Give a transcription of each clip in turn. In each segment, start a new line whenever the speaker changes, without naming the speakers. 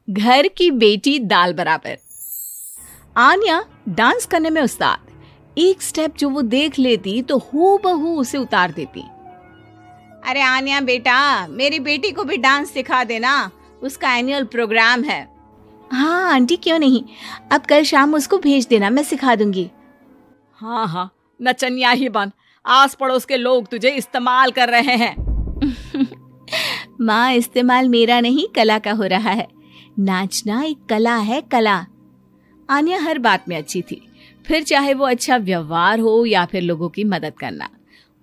घर की बेटी दाल बराबर। आन्या डांस करने में उस्ताद। एक स्टेप जो वो देख लेती तो हूबहू उसे उतार देती।
अरे आन्या बेटा, मेरी बेटी को भी डांस सिखा देना, उसका एनुअल प्रोग्राम है।
हाँ आंटी, क्यों नहीं, अब कल शाम उसको भेज देना, मैं सिखा दूंगी।
हाँ हाँ, नचनिया ही बन, आस पड़ोस के लोग तुझे इस्तेमाल कर रहे हैं।
माँ, इस्तेमाल मेरा नहीं कला का हो रहा है। नाचना एक कला है, कला। आन्या हर बात में अच्छी थी, फिर चाहे वो अच्छा व्यवहार हो या फिर लोगों की मदद करना,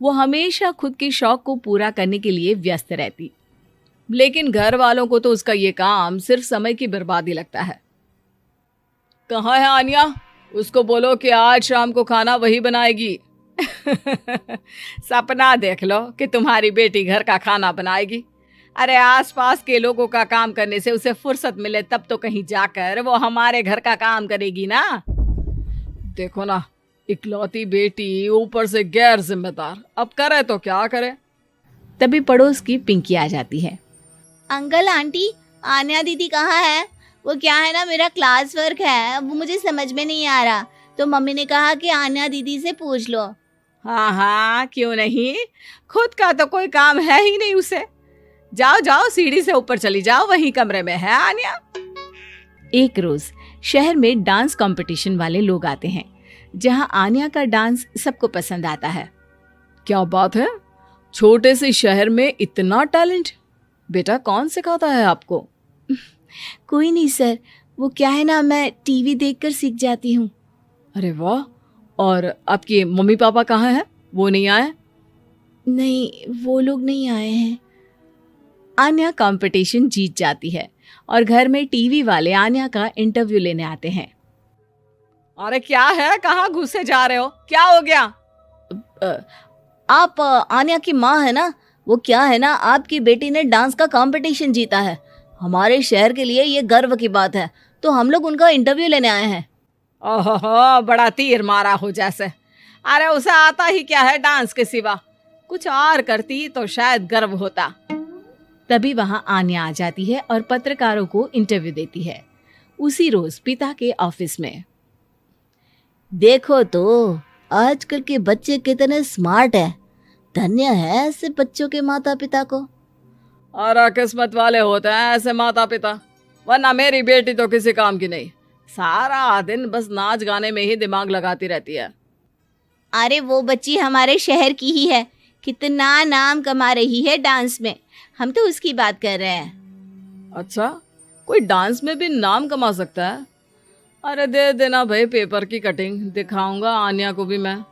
वो हमेशा खुद के शौक को पूरा करने के लिए व्यस्त रहती। लेकिन घर वालों को तो उसका ये काम सिर्फ समय की बर्बादी लगता है। कहाँ है आन्या? उसको बोलो कि आज शाम को खाना वही बनाएगी। सपना देख लो कि तुम्हारी बेटी घर का खाना बनाएगी। अरे आसपास के लोगों का काम करने से उसे फुर्सत मिले तब तो कहीं जाकर वो हमारे घर का काम करेगी ना। देखो ना, इकलौती बेटी, ऊपर से गैर जिम्मेदार, अब करे तो क्या करे। तभी पड़ोस की पिंकी आ जाती है।
अंकल आंटी, आन्या दीदी कहाँ है? वो क्या है ना, मेरा क्लास वर्क है, वो मुझे समझ में नहीं आ रहा, तो मम्मी ने कहा कि आन्या दीदी से पूछ लो।
हाँ हाँ, क्यों नहीं, खुद का तो कोई काम है ही नहीं उसे। जाओ जाओ, सीढ़ी से ऊपर चली जाओ, वही कमरे में है आन्या।
एक रोज शहर में डांस कंपटीशन वाले लोग आते हैं, जहां आन्या का डांस सबको पसंद आता है।
क्या बात है, छोटे से शहर में इतना टैलेंट? बेटा, कौन सिखाता है आपको?
कोई नहीं सर, वो क्या है ना, मैं टीवी देखकर सीख जाती हूँ।
अरे वाह, और आपके मम्मी पापा कहाँ हैं? वो नहीं आए?
नहीं, वो लोग नहीं आए हैं। आन्या कंपटीशन जीत जाती है और घर में टीवी वाले आन्या का इंटरव्यू लेने आते हैं।
अरे क्या है, कहाँ घुसे जा रहे हो, क्या हो गया?
आप आन्या की माँ है ना? वो क्या है ना, आपकी बेटी ने डांस का कंपटीशन जीता है, हमारे शहर के लिए ये गर्व की बात है, तो हम लोग उनका इंटरव्यू लेने आए हैं।
ओहो, बड़ा तीर मारा हो जैसे। अरे उसे आता ही क्या है डांस के सिवा, कुछ और करती तो शायद गर्व होता।
तभी वहां आन्या आ जाती है और पत्रकारों को इंटरव्यू देती है। उसी रोज पिता के ऑफिस में।
देखो तो आजकल के बच्चे कितने स्मार्ट हैं, धन्य है ऐसे बच्चों के माता पिता को।
और किस्मत वाले होते हैं ऐसे माता पिता, वरना मेरी बेटी तो किसी काम की नहीं, सारा दिन बस नाच गाने में ही दिमाग लगाती रहती है।
अरे वो बच्ची हमारे शहर की ही है, कितना नाम कमा रही है डांस में, हम तो उसकी बात कर रहे हैं।
अच्छा, कोई डांस में भी नाम कमा सकता है? अरे दे देना भाई पेपर की कटिंग, दिखाऊंगा आन्या को भी मैं।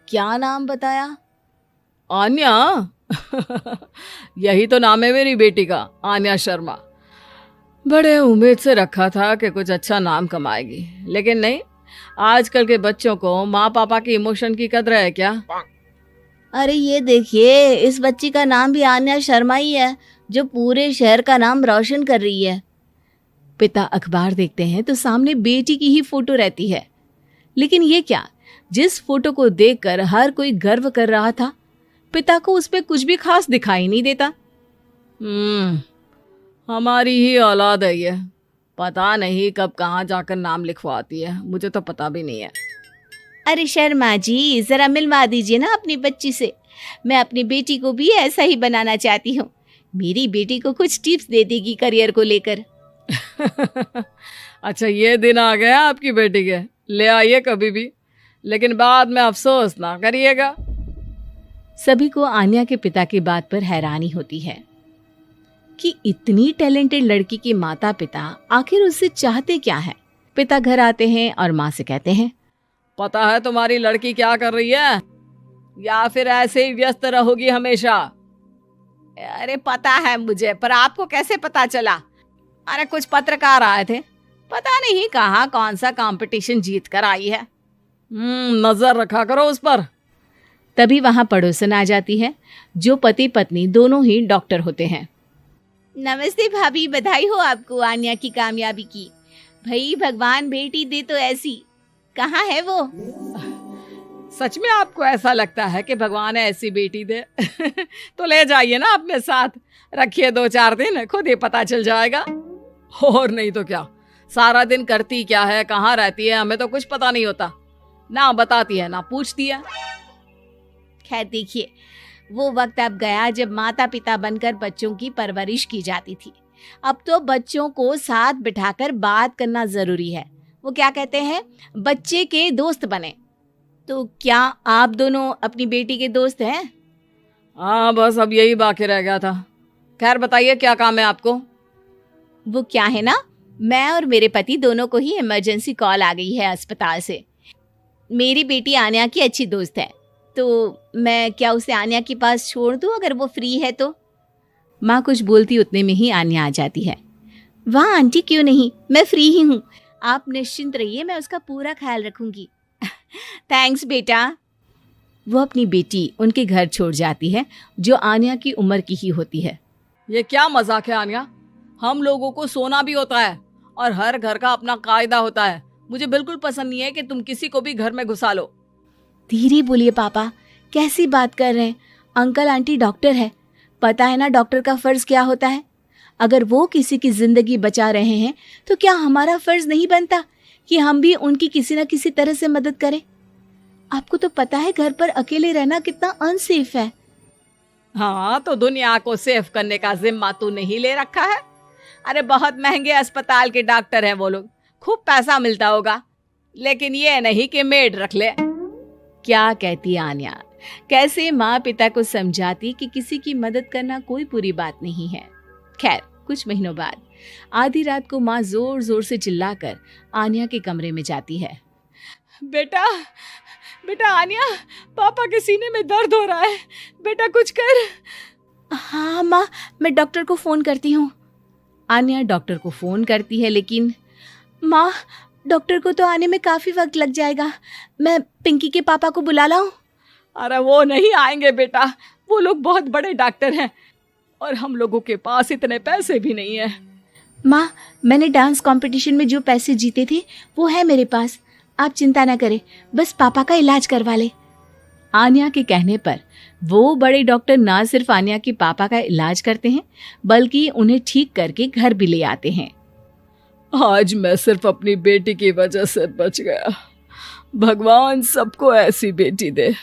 क्या नाम बताया?
आन्या? यही तो नाम है मेरी बेटी का, आन्या शर्मा। बड़े उम्मीद से रखा था कि कुछ अच्छा नाम कमाएगी, लेकिन नहीं। आजकल के बच्चों को माँ पापा की इमोशन की कदर है क्या?
अरे ये देखिए, इस बच्ची का नाम भी आन्या शर्मा ही है, जो पूरे शहर का नाम रोशन कर रही है।
पिता अखबार देखते हैं तो सामने बेटी की ही फोटो रहती है। लेकिन ये क्या, जिस फोटो को देखकर हर कोई गर्व कर रहा था, पिता को उस पे कुछ भी खास दिखाई नहीं देता।
हमारी ही औलाद है ये, पता नहीं कब कहाँ जाकर नाम लिखवाती है, मुझे तो पता भी नहीं है।
अरे शर्मा जी, जरा मिलवा दीजिए ना अपनी बच्ची से, मैं अपनी बेटी को भी ऐसा ही बनाना चाहती हूँ। मेरी बेटी को कुछ टिप्स दे देगी करियर को लेकर।
अच्छा, ये दिन आ गया आपकी बेटी के, ले आइए कभी भी, लेकिन बाद में अफसोस ना करिएगा।
सभी को आन्या के पिता की बात पर हैरानी होती है कि इतनी टैलेंटेड लड़की के माता पिता आखिर उससे चाहते क्या है। पिता घर आते हैं और माँ से कहते हैं,
पता है तुम्हारी लड़की क्या कर रही है, या फिर ऐसे ही व्यस्त रहोगी हमेशा? अरे पता है मुझे, पर आपको कैसे पता चला? अरे कुछ पत्रकार आए थे, पता नहीं कहाँ कौन सा कंपटीशन जीत कर आई है। नजर रखा करो उस पर।
तभी वहां पड़ोसन आ जाती है, जो पति पत्नी दोनों ही डॉक्टर होते हैं।
नमस्ते भाभी, बधाई हो आपको आन्या की कामयाबी की। भाई भगवान बेटी दे तो ऐसी। कहाँ है वो?
सच में आपको ऐसा लगता है कि भगवान ऐसी बेटी दे? तो ले जाइए ना अपने साथ, रखिए 2-4 दिन, खुद ही पता चल जाएगा। और नहीं तो क्या, सारा दिन करती क्या है, कहाँ रहती है, हमें तो कुछ पता नहीं होता, ना बताती है ना पूछती है।
खैर देखिए, वो वक्त अब गया जब माता पिता बनकर बच्चों की परवरिश की जाती थी। अब तो बच्चों को साथ बिठाकर बात करना जरूरी है। वो क्या कहते हैं, बच्चे के दोस्त बने। तो क्या आप दोनों अपनी बेटी के दोस्त हैं?
हाँ, बस अब यही बाकी रह गया था। खैर बताइए, क्या काम है आपको?
वो क्या है ना, मैं और मेरे पति दोनों को ही इमरजेंसी कॉल आ गई है अस्पताल से। मेरी बेटी आन्या की अच्छी दोस्त है, तो मैं क्या उसे आन्या के पास छोड़ दूं अगर वो फ्री है तो?
माँ कुछ बोलती उतने में ही आन्या आ जाती है।
वाह आंटी, क्यों नहीं, मैं फ्री ही हूँ, आप निश्चिंत रहिए, मैं उसका पूरा ख्याल रखूंगी। थैंक्स बेटा।
वो अपनी बेटी उनके घर छोड़ जाती है, जो आन्या की उम्र की ही होती है।
ये क्या मजाक है आन्या? हम लोगों को सोना भी होता है और हर घर का अपना कायदा होता है। मुझे बिल्कुल पसंद नहीं है कि तुम किसी को भी घर में घुसा लो।
धीरे बोलिए पापा, कैसी बात कर रहे हैं? अंकल आंटी डॉक्टर है, पता है ना डॉक्टर का फर्ज क्या होता है। अगर वो किसी की जिंदगी बचा रहे हैं तो क्या हमारा फर्ज नहीं बनता कि हम भी उनकी किसी न किसी तरह से मदद करें? आपको तो पता है घर पर अकेले रहना कितना अनसेफ है।
हाँ, तो दुनिया को सेफ करने का जिम्मा तू नहीं ले रखा है? अरे बहुत महंगे अस्पताल के डॉक्टर हैं वो लोग, खूब पैसा मिलता होगा, लेकिन ये नहीं कि मेड रख ले।
क्या कहती आन्या, कैसे माँ पिता को समझाती कि किसी की मदद करना कोई बुरी बात नहीं है। खैर कुछ महीनों बाद आधी रात को माँ जोर जोर से चिल्लाकर आन्या के कमरे में जाती है।
बेटा बेटा आन्या, पापा के सीने में दर्द हो रहा है, बेटा कुछ कर।
हाँ माँ, मैं डॉक्टर को फोन करती हूँ। आन्या डॉक्टर को फोन करती है, लेकिन माँ डॉक्टर को तो आने में काफी वक्त लग जाएगा, मैं पिंकी के पापा को बुला लाऊं?
अरे वो नहीं आएंगे बेटा, वो लोग बहुत बड़े डॉक्टर हैं और हम लोगों के पास इतने पैसे भी नहीं है।
माँ, मैंने डांस कंपटीशन में जो पैसे जीते थे वो है मेरे पास, आप चिंता न करें, बस पापा का इलाज करवा ले। आन्या के कहने पर वो बड़े डॉक्टर ना सिर्फ आन्या के पापा का इलाज करते हैं, बल्कि उन्हें ठीक करके घर भी ले आते हैं।
आज मैं सिर्फ अपनी बेटी की वजह से बच गया। भगवान सबको ऐसी बेटी दे।